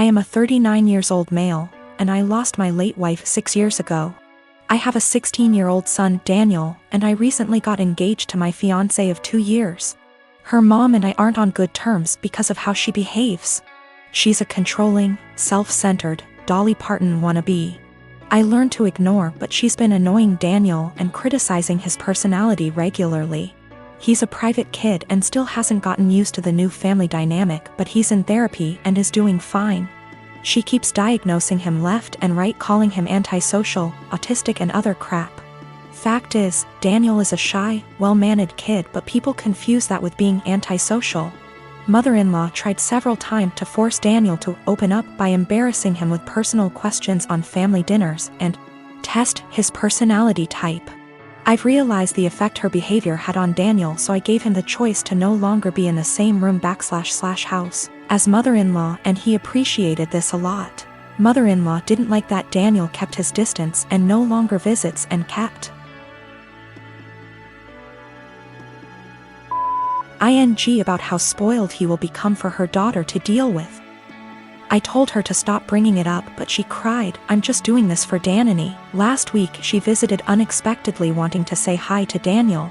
I am a 39 years old male, and I lost my late wife 6 years ago. I have a 16-year-old son, Daniel, and I recently got engaged to my fiancé of 2 years. Her mom and I aren't on good terms because of how she behaves. She's a controlling, self-centered, Dolly Parton wannabe. I learned to ignore, but she's been annoying Daniel and criticizing his personality regularly. He's a private kid and still hasn't gotten used to the new family dynamic, but he's in therapy and is doing fine. She keeps diagnosing him left and right, calling him antisocial, autistic and other crap. Fact is, Daniel is a shy, well-mannered kid, but people confuse that with being antisocial. Mother-in-law tried several times to force Daniel to open up by embarrassing him with personal questions on family dinners and test his personality type. I've realized the effect her behavior had on Daniel, so I gave him the choice to no longer be in the same room / house as mother-in-law, and he appreciated this a lot. Mother-in-law didn't like that Daniel kept his distance and no longer visits and kept ing about how spoiled he will become for her daughter to deal with. I told her to stop bringing it up, but she cried, "I'm just doing this for Danny." Last week she visited unexpectedly, wanting to say hi to Daniel.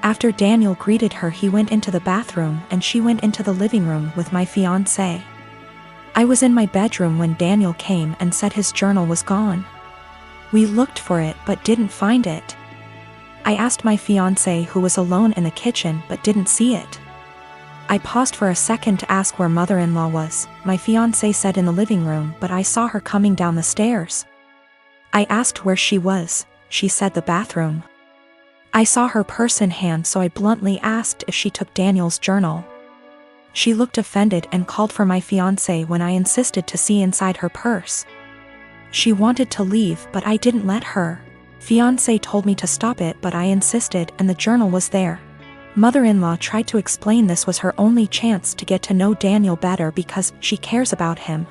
After Daniel greeted her, he went into the bathroom and she went into the living room with my fiancé. I was in my bedroom when Daniel came and said his journal was gone. We looked for it but didn't find it. I asked my fiancé, who was alone in the kitchen, but didn't see it. I paused for a second to ask where mother-in-law was. My fiancé said in the living room, but I saw her coming down the stairs. I asked where she was. She said the bathroom. I saw her purse in hand, so I bluntly asked if she took Daniel's journal. She looked offended and called for my fiancé when I insisted to see inside her purse. She wanted to leave, but I didn't let her. Fiancé told me to stop it, but I insisted, and the journal was there. Mother-in-law tried to explain this was her only chance to get to know Daniel better because she cares about him.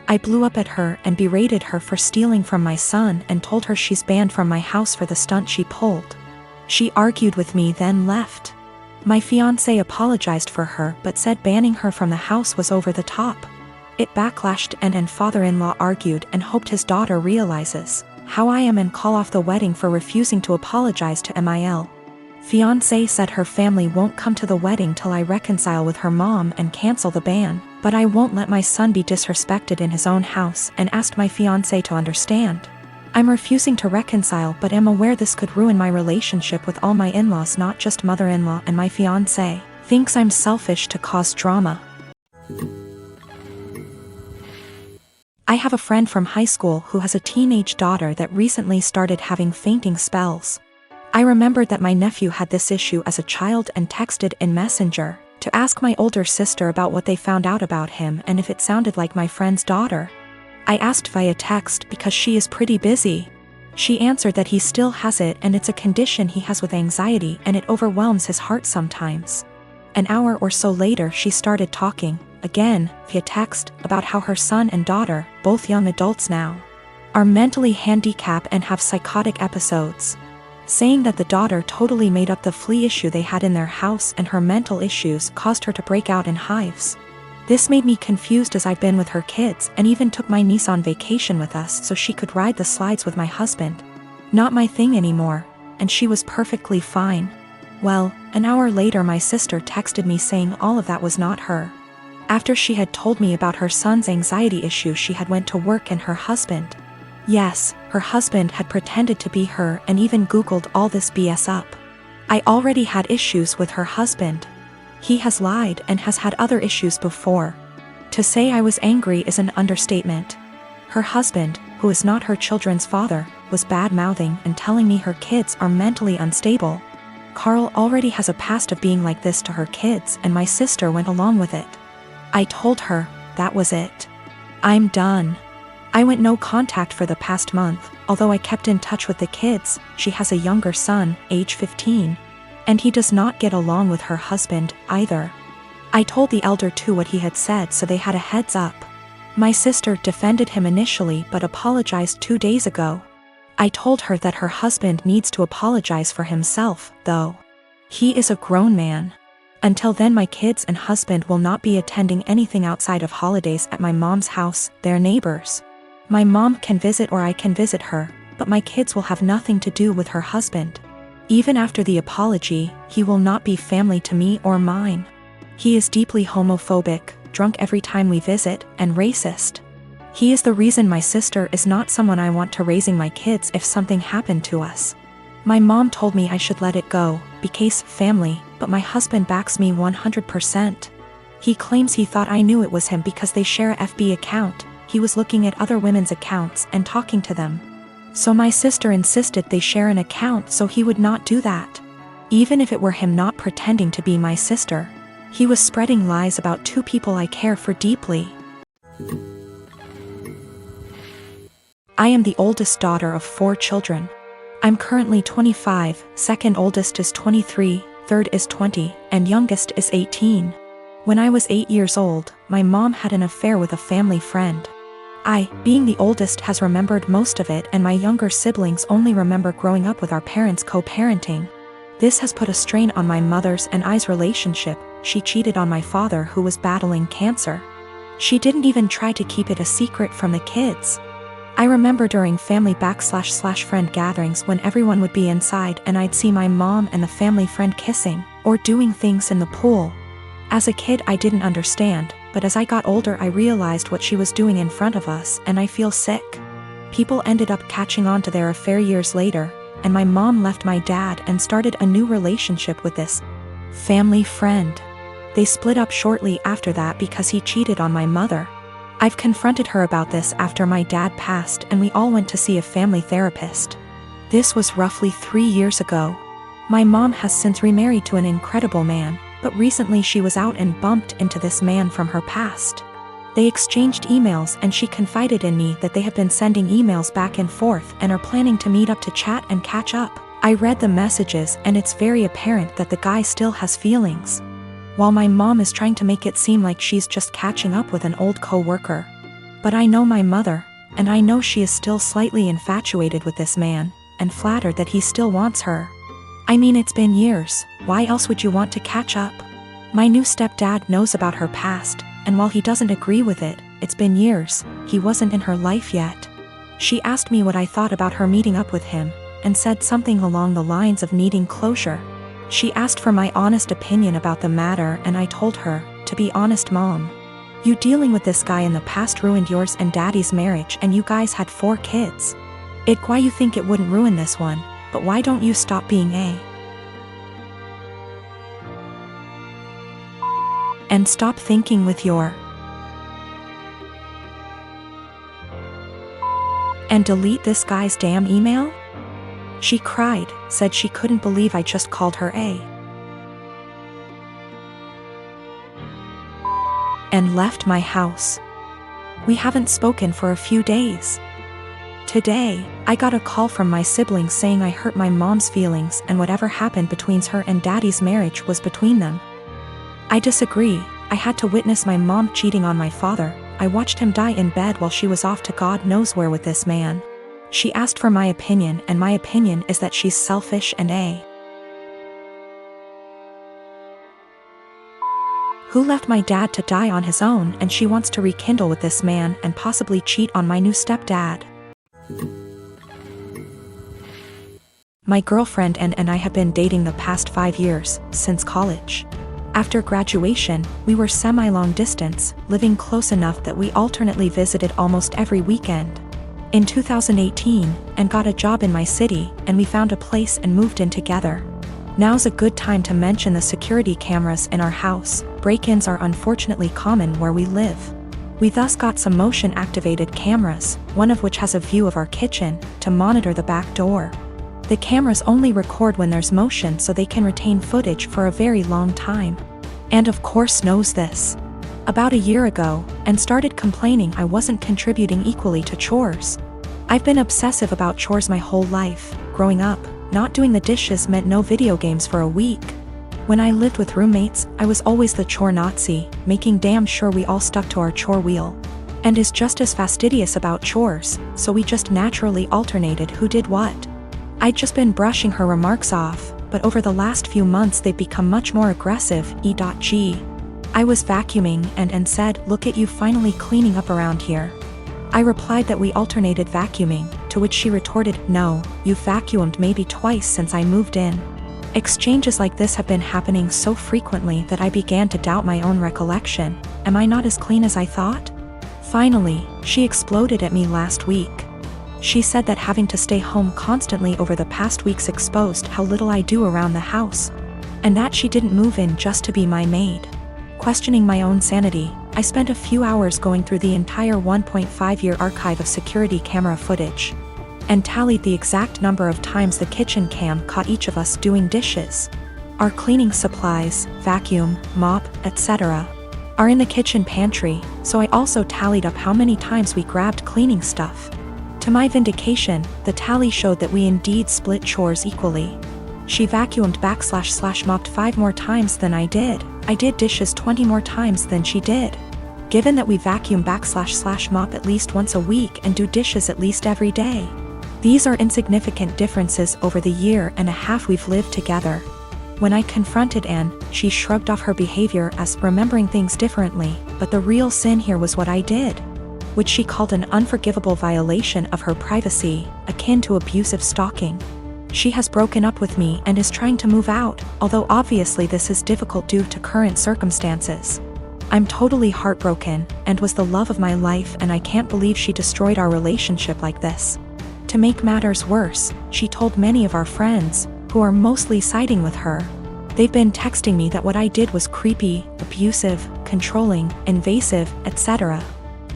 I blew up at her and berated her for stealing from my son and told her she's banned from my house for the stunt she pulled. She argued with me, then left. My fiancé apologized for her but said banning her from the house was over the top. It backlashed and father-in-law argued and hoped his daughter realizes how I am and call off the wedding for refusing to apologize to Mil. Fiancé said her family won't come to the wedding till I reconcile with her mom and cancel the ban, but I won't let my son be disrespected in his own house and asked my fiancé to understand. I'm refusing to reconcile but am aware this could ruin my relationship with all my in-laws, not just mother-in-law, and my fiancé thinks I'm selfish to cause drama. I have a friend from high school who has a teenage daughter that recently started having fainting spells. I remembered that my nephew had this issue as a child and texted in Messenger to ask my older sister about what they found out about him and if it sounded like my friend's daughter. I asked via text because she is pretty busy. She answered that he still has it and it's a condition he has with anxiety and it overwhelms his heart sometimes. An hour or so later she started talking, again, via text, about how her son and daughter, both young adults now, are mentally handicapped and have psychotic episodes, saying that the daughter totally made up the flea issue they had in their house and her mental issues caused her to break out in hives. This made me confused as I've been with her kids and even took my niece on vacation with us so she could ride the slides with my husband. Not my thing anymore, and she was perfectly fine. Well, an hour later my sister texted me saying all of that was not her. After she had told me about her son's anxiety issue, she had went to work and her husband. Yes, her husband had pretended to be her and even Googled all this BS up. I already had issues with her husband. He has lied and has had other issues before. To say I was angry is an understatement. Her husband, who is not her children's father, was bad-mouthing and telling me her kids are mentally unstable. Carl already has a past of being like this to her kids and my sister went along with it. I told her that was it. I'm done. I went no contact for the past month, although I kept in touch with the kids. She has a younger son, age 15, and he does not get along with her husband either. I told the elder too what he had said, so they had a heads up. My sister defended him initially but apologized 2 days ago. I told her that her husband needs to apologize for himself, though. He is a grown man. Until then, my kids and husband will not be attending anything outside of holidays at my mom's house, their neighbors. My mom can visit or I can visit her, but my kids will have nothing to do with her husband. Even after the apology, he will not be family to me or mine. He is deeply homophobic, drunk every time we visit, and racist. He is the reason my sister is not someone I want to raising my kids if something happened to us. My mom told me I should let it go, because family, but my husband backs me 100%. He claims he thought I knew it was him because they share a FB account. He was looking at other women's accounts and talking to them. So my sister insisted they share an account so he would not do that. Even if it were him not pretending to be my sister. He was spreading lies about two people I care for deeply. I am the oldest daughter of 4 children. I'm currently 25, second oldest is 23, third is 20, and youngest is 18. When I was 8 years old, my mom had an affair with a family friend. I, being the oldest, has remembered most of it, and my younger siblings only remember growing up with our parents co-parenting. This has put a strain on my mother's and I's relationship. She cheated on my father, who was battling cancer. She didn't even try to keep it a secret from the kids. I remember during family / friend gatherings when everyone would be inside and I'd see my mom and the family friend kissing, or doing things in the pool. As a kid I didn't understand, but as I got older I realized what she was doing in front of us, and I feel sick. People ended up catching on to their affair years later, and my mom left my dad and started a new relationship with this family friend. They split up shortly after that because he cheated on my mother. I've confronted her about this after my dad passed, and we all went to see a family therapist. This was roughly 3 years ago. My mom has since remarried to an incredible man, but recently she was out and bumped into this man from her past. They exchanged emails and she confided in me that they have been sending emails back and forth and are planning to meet up to chat and catch up. I read the messages and it's very apparent that the guy still has feelings. While my mom is trying to make it seem like she's just catching up with an old co-worker. But I know my mother, and I know she is still slightly infatuated with this man, and flattered that he still wants her. I mean, it's been years, why else would you want to catch up? My new stepdad knows about her past, and while he doesn't agree with it, it's been years, he wasn't in her life yet. She asked me what I thought about her meeting up with him, and said something along the lines of needing closure. She asked for my honest opinion about the matter, and I told her, to be honest mom, you dealing with this guy in the past ruined yours and daddy's marriage, and you guys had 4 kids. Why you think it wouldn't ruin this one, but why don't you stop being and stop thinking with your and delete this guy's damn email? She cried, said she couldn't believe I just called her and left my house. We haven't spoken for a few days. Today, I got a call from my siblings saying I hurt my mom's feelings and whatever happened between her and daddy's marriage was between them. I disagree. I had to witness my mom cheating on my father. I watched him die in bed while she was off to God knows where with this man. She asked for my opinion, and my opinion is that she's selfish and who left my dad to die on his own, and she wants to rekindle with this man and possibly cheat on my new stepdad. My girlfriend and I have been dating the past 5 years, since college. After graduation, we were semi-long distance, living close enough that we alternately visited almost every weekend. In 2018, and got a job in my city, and we found a place and moved in together. Now's a good time to mention the security cameras in our house. Break-ins are unfortunately common where we live. We thus got some motion-activated cameras, one of which has a view of our kitchen, to monitor the back door. The cameras only record when there's motion so they can retain footage for a very long time. And of course knows this about a year ago, and started complaining I wasn't contributing equally to chores. I've been obsessive about chores my whole life. Growing up, not doing the dishes meant no video games for a week. When I lived with roommates, I was always the chore Nazi, making damn sure we all stuck to our chore wheel. And is just as fastidious about chores, so we just naturally alternated who did what. I'd just been brushing her remarks off, but over the last few months they've become much more aggressive. E.g. I was vacuuming and said, "Look at you finally cleaning up around here." I replied that we alternated vacuuming, to which she retorted, "No, you've vacuumed maybe twice since I moved in." Exchanges like this have been happening so frequently that I began to doubt my own recollection. Am I not as clean as I thought? Finally, she exploded at me last week. She said that having to stay home constantly over the past weeks exposed how little I do around the house, and that she didn't move in just to be my maid. Questioning my own sanity, I spent a few hours going through the entire 1.5-year archive of security camera footage, and tallied the exact number of times the kitchen cam caught each of us doing dishes. Our cleaning supplies, vacuum, mop, etc., are in the kitchen pantry, so I also tallied up how many times we grabbed cleaning stuff. To my vindication, the tally showed that we indeed split chores equally. She vacuumed / mopped 5 more times than I did. I did dishes 20 more times than she did. Given that we vacuum / mop at least once a week and do dishes at least every day, these are insignificant differences over the year and a half we've lived together. When I confronted Anne, she shrugged off her behavior as remembering things differently, but the real sin here was what I did, which she called an unforgivable violation of her privacy, akin to abusive stalking. She has broken up with me and is trying to move out, although obviously this is difficult due to current circumstances. I'm totally heartbroken, and was the love of my life, and I can't believe she destroyed our relationship like this. To make matters worse, she told many of our friends, who are mostly siding with her. They've been texting me that what I did was creepy, abusive, controlling, invasive, etc.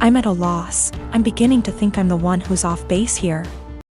I'm at a loss. I'm beginning to think I'm the one who's off base here.